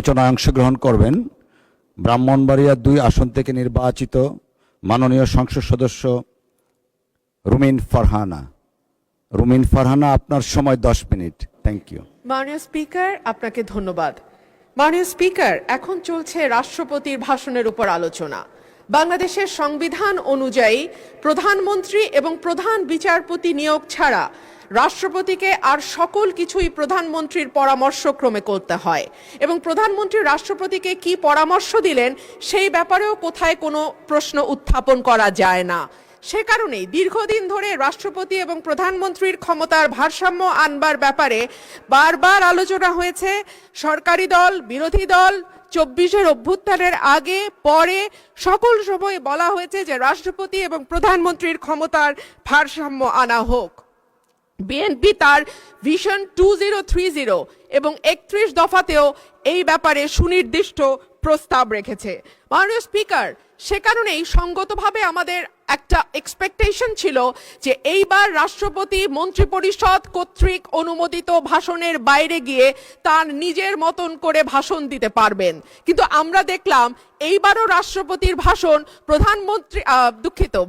আলোচনায় অংশগ্রহণ করবেন ব্রাহ্মণবাড়িয়া 2 আসন থেকে নির্বাচিত মাননীয় সংসদ সদস্য রুমিন ফারহানা। রুমিন ফারহানা, আপনার সময় 10 মিনিট। Thank you. মাননীয় স্পিকার, আপনাকে ধন্যবাদ। মাননীয় স্পিকার, এখন চলছে রাষ্ট্রপতির ভাষণের উপর আলোচনা। বাংলাদেশের সংবিধান অনুযায়ী প্রধানমন্ত্রী এবং প্রধান বিচারপতি নিয়োগ ছাড়া রাষ্ট্রপতিকে আর সকল কিছুই প্রধানমন্ত্রীর পরামর্শক্রমে করতে হয় এবং প্রধানমন্ত্রী রাষ্ট্রপতিকে কি পরামর্শ দিলেন সেই ব্যাপারেও কোথায় কোনো প্রশ্ন উত্থাপন করা যায় না। সে কারণেই দীর্ঘদিন ধরে রাষ্ট্রপতি এবং প্রধানমন্ত্রীর ক্ষমতার ভারসাম্য আনবার ব্যাপারে বারবার আলোচনা হয়েছে। সরকারি দল, বিরোধী দল, 24-এর অভ্যুত্থানের আগে পরে সকল সময় বলা হয়েছে যে রাষ্ট্রপতি এবং প্রধানমন্ত্রীর ক্ষমতার ভারসাম্য আনা হোক। বিএনপি তার ভিশন 2030 এবং 31 দফাতেও এই ব্যাপারে সুনির্দিষ্ট প্রস্তাব রেখেছে। মাননীয় স্পিকার, সে কারণেই সঙ্গতভাবে আমাদের একটা এক্সপেকটেশন ছিল যে এইবার রাষ্ট্রপতি মন্ত্রিপরিষদ কর্তৃক অনুমোদিত ভাষণের বাইরে গিয়ে তার নিজের মতন করে ভাষণ দিতে পারবেন, কিন্তু আমরা দেখলাম এইবারও রাষ্ট্রপতির ভাষণ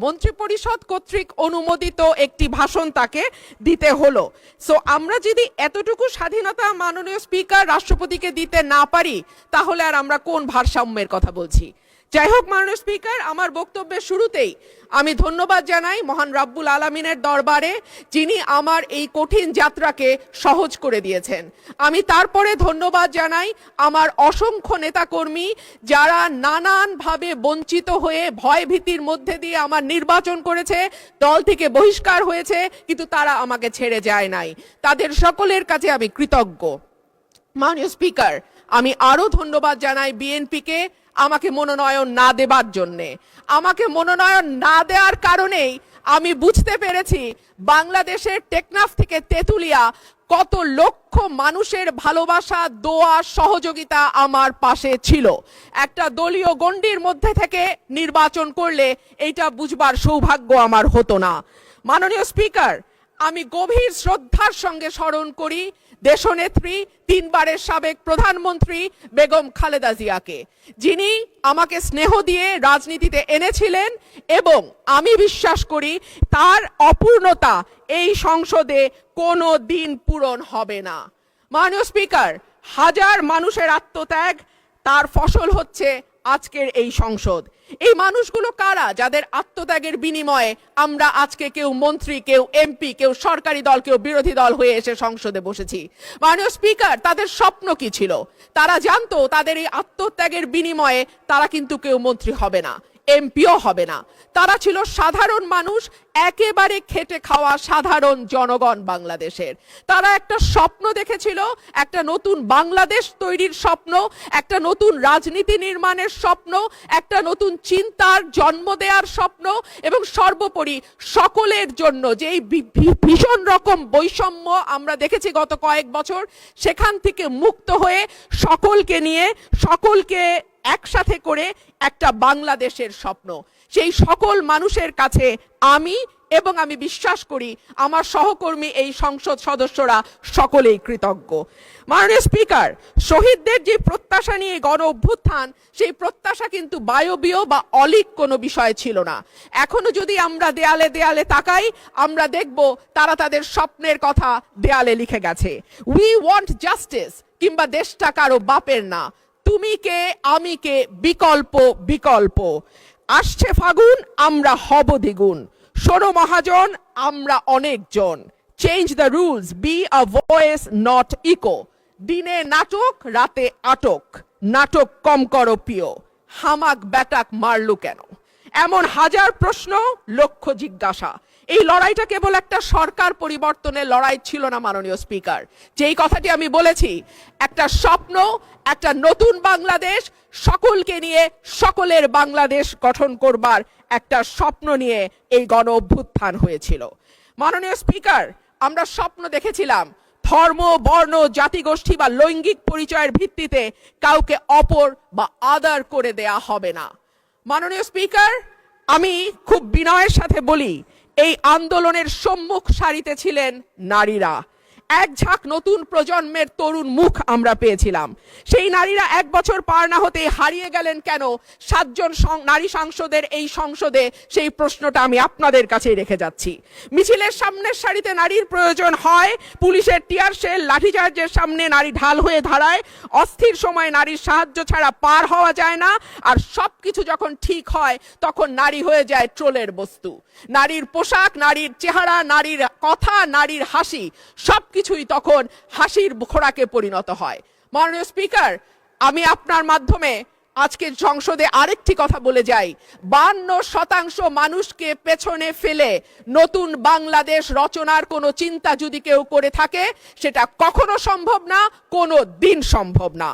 মন্ত্রিপরিষদ কর্তৃক অনুমোদিত একটি ভাষণ তাকে দিতে হলো। সো আমরা যদি এতটুকু স্বাধীনতা মাননীয় স্পিকার রাষ্ট্রপতিকে দিতে না পারি তাহলে আর আমরা কোন ভারসাম্যের কথা বলছি? যাই হোক মাননীয় স্পিকার, আমার বক্তব্যের শুরুতেই আমি ধন্যবাদ জানাই মহান রাব্বুল আলামিনের দরবারে, যিনি আমার এই কঠিন যাত্রাকে সহজ করে দিয়েছেন। আমি তারপরে ধন্যবাদ জানাই আমার অসংখ্য নেতাকর্মী যারা নানানভাবে বঞ্চিত হয়ে ভয় ভীতির মধ্যে দিয়ে আমার নির্বাচন করেছে, দল থেকে বহিষ্কার হয়েছে, কিন্তু তারা আমাকে ছেড়ে যায় নাই। তাদের সকলের কাছে আমি কৃতজ্ঞ। মাননীয় স্পিকার, আমি আরো ধন্যবাদ জানাই বিএনপিকে আমাকে মনোনয়ন না দেবার জন্যে। আমাকে মনোনয়ন না দেওয়ার কারণেই আমি বুঝতে পেরেছি বাংলাদেশের টেকনাফ থেকে তেঁতুলিয়া কত লক্ষ মানুষের ভালোবাসা, দোয়া, সহযোগিতা আমার পাশে ছিল। একটা দলীয় গণ্ডির মধ্যে থেকে নির্বাচন করলে এইটা বুঝবার সৌভাগ্য আমার হতো না। মাননীয় স্পিকার, আমি গভীর শ্রদ্ধার সঙ্গে স্মরণ করি দেশনেত্রী, 3 বারের সাবেক প্রধানমন্ত্রী বেগম খালেদা জিয়াকে, যিনি আমাকে স্নেহ দিয়ে রাজনীতিতে এনেছিলেন এবং আমি বিশ্বাস করি তার অপূর্ণতা এই সংসদে কোনো দিন পূরণ হবে না। মাননীয় স্পিকার, হাজার মানুষের আত্মত্যাগ, তার ফসল হচ্ছে আজকের এই সংসদ। এই মানুষগুলো কারা যাদের আত্মত্যাগের বিনিময়ে আমরা আজকে কেউ মন্ত্রী, কেউ এমপি, কেউ সরকারি দল, কেউ বিরোধী দল হয়ে এসে সংসদে বসেছি? মাননীয় স্পিকার, তাদের স্বপ্ন কি ছিল? তারা জানতো তাদের এই আত্মত্যাগের বিনিময়ে তারা কিন্তু কেউ মন্ত্রী হবে না, এমপিও হবে না। তারা ছিল সাধারণ মানুষ, একেবারে খেটে খাওয়া সাধারণ জনগণ বাংলাদেশের। তারা একটা স্বপ্ন দেখেছিল, একটা নতুন বাংলাদেশ তৈরির স্বপ্ন, একটা নতুন রাজনীতি নির্মাণের স্বপ্ন, একটা নতুন চিন্তার জন্ম দেওয়ার স্বপ্ন, এবং সর্বোপরি সকলের জন্য যে ভীষণ রকম বৈষম্য আমরা দেখেছি গত কয়েক বছর, সেখান থেকে মুক্ত হয়ে সকলকে নিয়ে, সকলকে একসাথে করে একটা বাংলাদেশের স্বপ্ন। সেই সকল মানুষের কাছে আমি এবং আমি বিশ্বাস করি আমার সহকর্মী এই সংসদ সদস্যরা সকলেই কৃতজ্ঞ। মাননীয় স্পিকার, শহীদদের যে প্রত্যাশা নিয়ে গণ অভ্যুত্থান, সেই প্রত্যাশা কিন্তু বায়বীয় বা অলীক কোনো বিষয় ছিল না। এখনো যদি আমরা দেয়ালে দেয়ালে তাকাই, আমরা দেখব তারা তাদের স্বপ্নের কথা দেয়ালে লিখে গেছে। উই ওয়ান্ট জাস্টিস, কিংবা দেশটা কারো বাপের না, তুমি কে আমি কে, বিকল্প বিকল্প। আসছে ফাগুন, আমরা হব দ্বিগুণ, শোনো মহাজন, আমরা অনেকজন। Change the rules, be a voice not echo. দিনে নাটক, রাতে আটক, নাটক কম করো প্রিয়, হামাক ব্যাটাক মারলু কেন? এমন হাজার প্রশ্ন, লক্ষ জিজ্ঞাসা। এই লড়াইটা কেবল একটা সরকার পরিবর্তনের লড়াই ছিল না মাননীয় স্পিকার। যেই কথাটি আমি বলেছি, একটা স্বপ্ন, একটা নতুন বাংলাদেশ, সকলকে নিয়ে সকলের বাংলাদেশ গঠন করবার একটা স্বপ্ন নিয়ে এই গণ অভ্যুত্থান হয়েছিল। মাননীয় স্পিকার, আমরা স্বপ্ন দেখেছিলাম ধর্ম, বর্ণ, জাতিগোষ্ঠী বা লৈঙ্গিক পরিচয়ের ভিত্তিতে কাউকে অপর বা আদার করে দেয়া হবে না। মাননীয় স্পিকার, আমি খুব বিনয়ের সাথে বলি, এই আন্দোলনের সম্মুখ সারিতে ছিলেন নারীরা। এক ঝাঁক নতুন প্রজন্মের তরুণ মুখ আমরা পেয়েছিলাম। সেই নারীরা 1 বছর পার না হতে হারিয়ে গেলেন কেন 7 জন নারী সাংসদের এই সংসদে, সেই প্রশ্নটা আমি আপনাদের কাছে রেখে যাচ্ছি। মিছিলের সামনের সারিতে নারীর প্রয়োজন হয়, পুলিশের টিয়ার শেল লাঠিচার্জের সামনে নারী ঢাল হয়ে দাঁড়ায়, অস্থির সময় নারীর সাহায্য ছাড়া পার হওয়া যায় না, আর সবকিছু যখন ঠিক হয় তখন নারী হয়ে যায় ট্রোলের বস্তু। নারীর পোশাক, নারীর চেহারা, নারীর কথা, নারীর হাসি সবকিছুই তখন হাসির খোরাকে পরিণত হয়। মাননীয় স্পিকার, আমি আপনার মাধ্যমে আজকের সংসদে আরেকটি কথা বলে যাই। 52% মানুষকে পেছনে ফেলে নতুন বাংলাদেশ রচনার কোনো চিন্তা যদি কেউ করে থাকে, সেটা কখনো সম্ভব না, কোনো দিন সম্ভব না।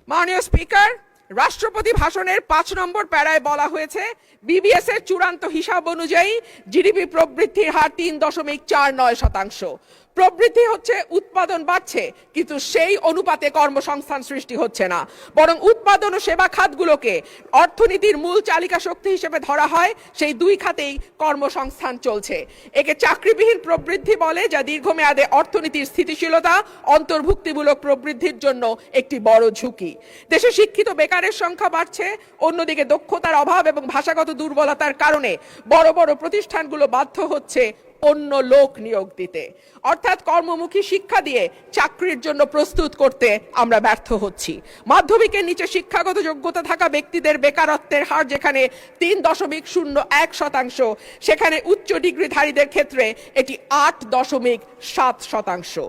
মাননীয় স্পিকার, রাষ্ট্রপতি ভাষণের 5 নম্বর প্যারায় বলা হয়েছে, বিবিএস এর চূড়ান্ত হিসাব অনুযায়ী জিডিপি প্রবৃদ্ধির হার 3.49%। প্রবৃদ্ধি হচ্ছে, উৎপাদন বাড়ছে, কিন্তু সেই অনুপাতে কর্মসংস্থান সৃষ্টি হচ্ছে না, বরং উৎপাদন ও সেবা খাতগুলোকে অর্থনীতির মূল চালিকা শক্তি হিসেবে ধরা হয়। সেই 2 খাতেই কর্মসংস্থান চলছে। একে চাকরিবিহীন প্রবৃদ্ধি বলে, যা দীর্ঘমেয়াদে অর্থনীতির স্থিতিশীলতা, অন্তর্ভুক্তিমূলক প্রবৃদ্ধির জন্য একটি বড় ঝুঁকি। দেশে শিক্ষিত বেকারের সংখ্যা বাড়ছে, অন্যদিকে দক্ষতার অভাব এবং ভাষাগত দুর্বলতার কারণে বড় বড় প্রতিষ্ঠানগুলো বাধ্য হচ্ছে অন্য লোক নিয়োগ দিতে, অর্থাৎ কর্মমুখী শিক্ষা দিয়ে চাকরির জন্য প্রস্তুত করতে আমরা ব্যর্থ হচ্ছি। মাধ্যমিকের নিচে শিক্ষাগত যোগ্যতা থাকা ব্যক্তিদের বেকারত্বের হার যেখানে 3.01%, সেখানে উচ্চ ডিগ্রিধারীদের ক্ষেত্রে এটি 8.7%।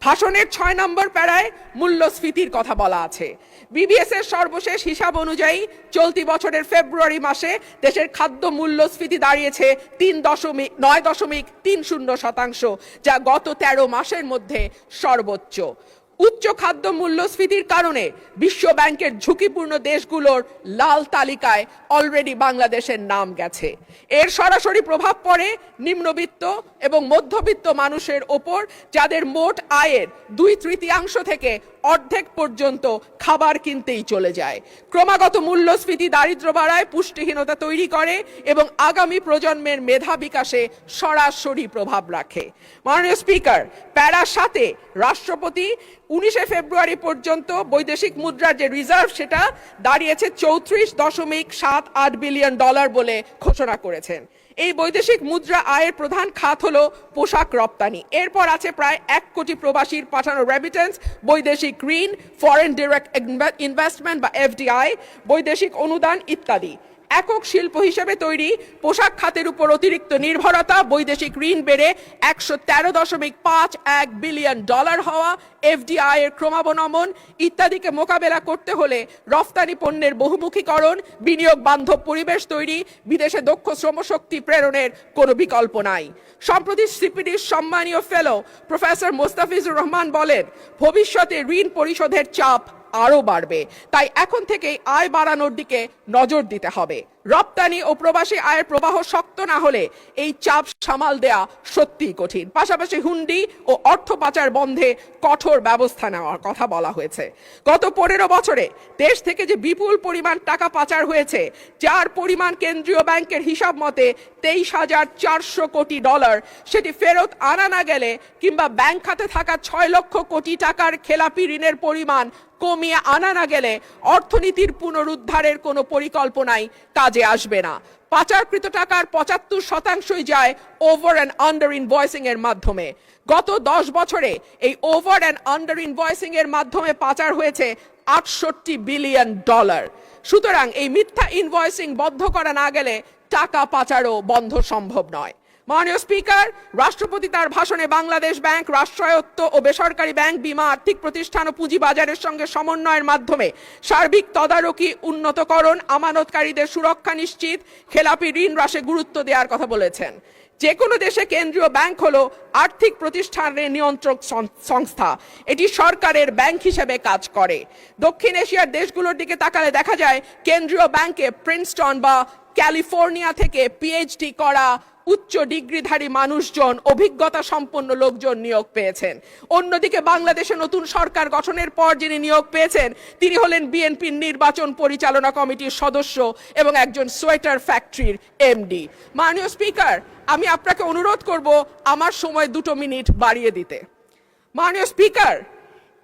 ভাষণের 6 নম্বর প্যারায় মূল্যস্ফীতির কথা বলা আছে। বিবিএস এর সর্বশেষ হিসাব অনুযায়ী চলতি বছরের ফেব্রুয়ারি মাসে দেশের খাদ্য মূল্যস্ফীতি দাঁড়িয়েছে 9.30%, যা গত 13 মাসের মধ্যে সর্বোচ্চ। উচ্চ খাদ্য মূল্যস্ফীতির কারণে বিশ্ব ব্যাংকের ঝুঁকিপূর্ণ দেশগুলোর লাল তালিকায় অলরেডি বাংলাদেশের নাম গেছে। এর সরাসরি প্রভাব পড়ে নিম্নবিত্ত এবং মধ্যবিত্ত মানুষের ওপর, যাদের মোট আয়ের 2/3 থেকে অর্ধেক পর্যন্ত খাবার কিনতেই চলে যায়। ক্রমাগত মূল্যস্ফীতি দারিদ্র্য বাড়ায়, পুষ্টিহীনতা তৈরি করে এবং আগামী প্রজন্মের মেধা বিকাশে সরাসরি প্রভাব রাখে। মাননীয় স্পিকার, প্যারা 7-এ রাষ্ট্রপতি 19শে ফেব্রুয়ারি পর্যন্ত বৈদেশিক মুদ্রার যে রিজার্ভ, সেটা দাঁড়িয়েছে $34.78 বিলিয়ন বলে ঘোষণা করেছেন। এই বৈদেশিক মুদ্রা আয়ের প্রধান খাত হলো পোশাক রপ্তানি। এরপর আছে প্রায় 1 কোটি প্রবাসীর পাঠানো রেমিটেন্স, বৈদেশিক ঋণ, ফরেন ডিরেক্ট ইনভেস্টমেন্ট বা এফডিআই, বৈদেশিক অনুদান ইত্যাদি। একক শিল্প হিসেবে তৈরি পোশাক খাতের উপর অতিরিক্ত নির্ভরতা, বৈদেশিক ঋণ বেড়ে $113.51 বিলিয়ন হওয়া, এফডিআই এর ক্রমাবনমন ইত্যাদিকে মোকাবেলা করতে হলে রফতানি পণ্যের বহুমুখীকরণ, বিনিয়োগ বান্ধব পরিবেশ তৈরি, বিদেশে দক্ষ শ্রমশক্তি প্রেরণের কোনো বিকল্প নাই। সম্প্রতি সিপিডির সম্মানীয় ফেলো প্রফেসর মোস্তাফিজুর রহমান বলেন, ভবিষ্যতে ঋণ পরিশোধের চাপ আরো বাড়বে, তাই এখন থেকেই আয় বাড়ানোর দিকে নজর দিতে হবে। রপ্তানি ও প্রবাসী আয়ের প্রবাহ শক্ত না হলে এই চাপ সামাল দেয়া সত্যিই কঠিন। পাশাপাশি হুন্ডি ও অর্থ পাচার বন্ধে কঠোর ব্যবস্থা নেওয়ার কথা বলা হয়েছে। গত 15 বছরে দেশ থেকে যে বিপুল পরিমাণ টাকা পাচার হয়েছে, যার পরিমাণ কেন্দ্রীয় ব্যাংকের হিসাব মতে $23,400 কোটি, সেটি ফেরত আনা না গেলে কিংবা ব্যাংক খাতে থাকা 6 লক্ষ কোটি টাকার খেলাপি ঋণের পরিমাণ কমিয়ে আনা না গেলে অর্থনীতির পুনরুদ্ধারের কোনো পরিকল্পনাই কাজে আসবে না। পাচারকৃত টাকার 75% যায় ওভার অ্যান্ড আন্ডার ইনভয়েসিং এর মাধ্যমে। গত 10 বছরে এই ওভার অ্যান্ড আন্ডার ইনভয়েসিং এর মাধ্যমে পাচার হয়েছে $68 বিলিয়ন। সুতরাং এই মিথ্যা ইনভয়েসিং বন্ধ করা না গেলে টাকা পাচারও বন্ধ সম্ভব নয়। মাননীয় স্পিকার, রাষ্ট্রপতি তার ভাষণে বাংলাদেশ ব্যাংক, রাষ্ট্রায়ত্ত ও বেসরকারি ব্যাংক, বীমা, আর্থিক প্রতিষ্ঠান ও পুঁজি বাজারের সঙ্গে সমন্বয়ের মাধ্যমে সার্বিক তদারকি উন্নতকরণ, আমানতকারীদের সুরক্ষা নিশ্চিত, খেলাপি ঋণ হ্রাসে গুরুত্ব দেওয়ার কথা বলেছেন। যে কোনো দেশে কেন্দ্রীয় ব্যাংক হলো আর্থিক প্রতিষ্ঠানের নিয়ন্ত্রক সংস্থা, এটি সরকারের ব্যাংক হিসেবে কাজ করে। দক্ষিণ এশিয়ার দেশগুলোর দিকে তাকালে দেখা যায় কেন্দ্রীয় ব্যাংকে প্রিন্সটন বা ক্যালিফোর্নিয়া থেকে পিএইচডি করা উচ্চ ডিগ্রিধারী মানুষজন, অভিজ্ঞতা সম্পন্ন লোকজন নিয়োগ পেয়েছেন। অন্যদিকে বাংলাদেশে নতুন সরকার গঠনের পর যিনি নিয়োগ পেয়েছেন, তিনি হলেন বিএনপির নির্বাচন পরিচালনা কমিটির সদস্য এবং একজন সোয়েটার ফ্যাক্টরির এমডি। মাননীয় স্পিকার, আমি আপনাকে অনুরোধ করব আমার সময় 2 মিনিট বাড়িয়ে দিতে। মাননীয় স্পিকার,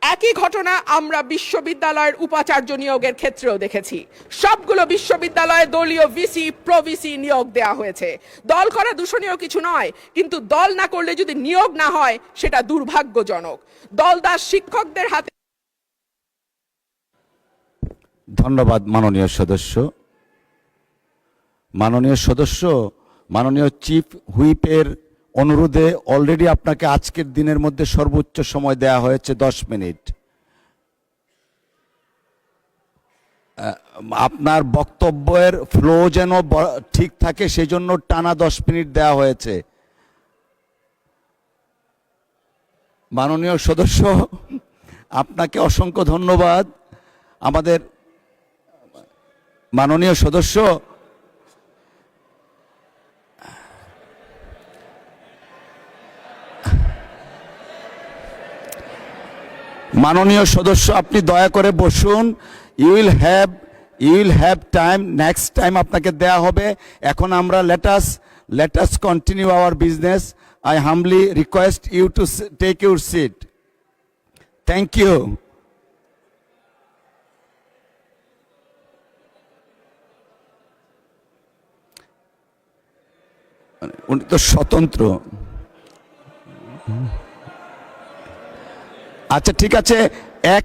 একই ঘটনা আমরা বিশ্ববিদ্যালয়ের উপাচার্য নিয়োগের ক্ষেত্রেও দেখেছি। সবগুলো বিশ্ববিদ্যালয়ে দলীয় ভিসি প্রভিসি নিয়োগ দেয়া হয়েছে। দল করা দূষণীয় কিছু নয়, কিন্তু দল না করলে যদি নিয়োগ না হয় সেটা দুর্ভাগ্যজনক। দলদাস শিক্ষকদের হাতে। ধন্যবাদ মাননীয় সদস্য। মাননীয় সদস্য, মাননীয় চিফ হুইপের অনুরোধে অলরেডি আপনাকে আজকের দিনের মধ্যে সর্বোচ্চ সময় দেয়া হয়েছে 10 মিনিট। আপনার বক্তব্যের ফ্লো যেন ঠিক থাকে সেই জন্য টানা 10 মিনিট দেয়া হয়েছে। মাননীয় সদস্য, আপনাকে অসংখ্য ধন্যবাদ। আমাদের মাননীয় সদস্য, মাননীয় সদস্য আপনি দয়া করে বসুন। You will have time, next time আপনাকে দেয়া হবে। এখন আমরা let us continue our business. I humbly request you to take your seat. Thank you. উনি তো স্বতন্ত্র। আচ্ছা ঠিক আছে, 1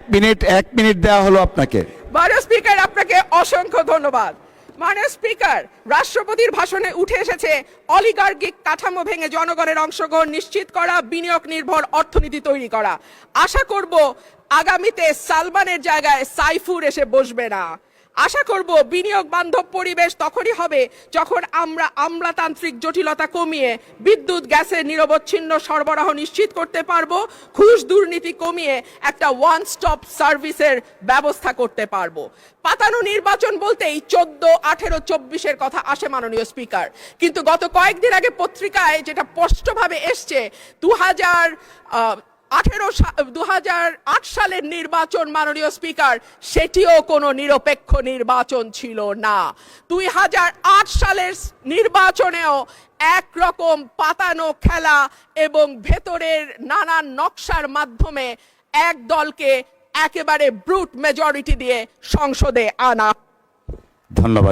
মিনিট দেওয়া হলো আপনাকে। মাননীয় স্পিকার, আপনাকে অসংখ্য ধন্যবাদ। মাননীয় স্পিকার, রাষ্ট্রপতির ভাষণে উঠে এসেছে অলিগার্কিক কাঠামো ভেঙে জনগণের অংশগ্রহণ নিশ্চিত করা, বিনিয়োগ নির্ভর অর্থনীতি তৈরি করা। আশা করব আগামীতে সালমানের জায়গায় সাইফুর এসে বসবে না। আশা করব বিনিয়োগ বান্ধব পরিবেশ তখনই হবে যখন আমরা আমলাতান্ত্রিক জটিলতা কমিয়ে বিদ্যুৎ গ্যাসের নিরবচ্ছিন্ন সরবরাহ নিশ্চিত করতে পারবো, ঘুষ দুর্নীতি কমিয়ে একটা ওয়ান স্টপ সার্ভিসের ব্যবস্থা করতে পারবো। পাতানো নির্বাচন বলতেই 14, 18, 24-এর কথা আসে মাননীয় স্পিকার, কিন্তু গত কয়েকদিন আগে পত্রিকায় যেটা স্পষ্টভাবে এসছে 2008 সালের নির্বাচন মাননীয় স্পিকার, সেটিও কোনো নিরপেক্ষ নির্বাচন ছিল না। 2008 সালের নির্বাচনেও একরকম পাতানো খেলা এবং ভেতরের নানান নকশার মাধ্যমে এক দলকে একেবারে ব্রুট মেজরিটি দিয়ে সংসদে আনা। ধন্যবাদ।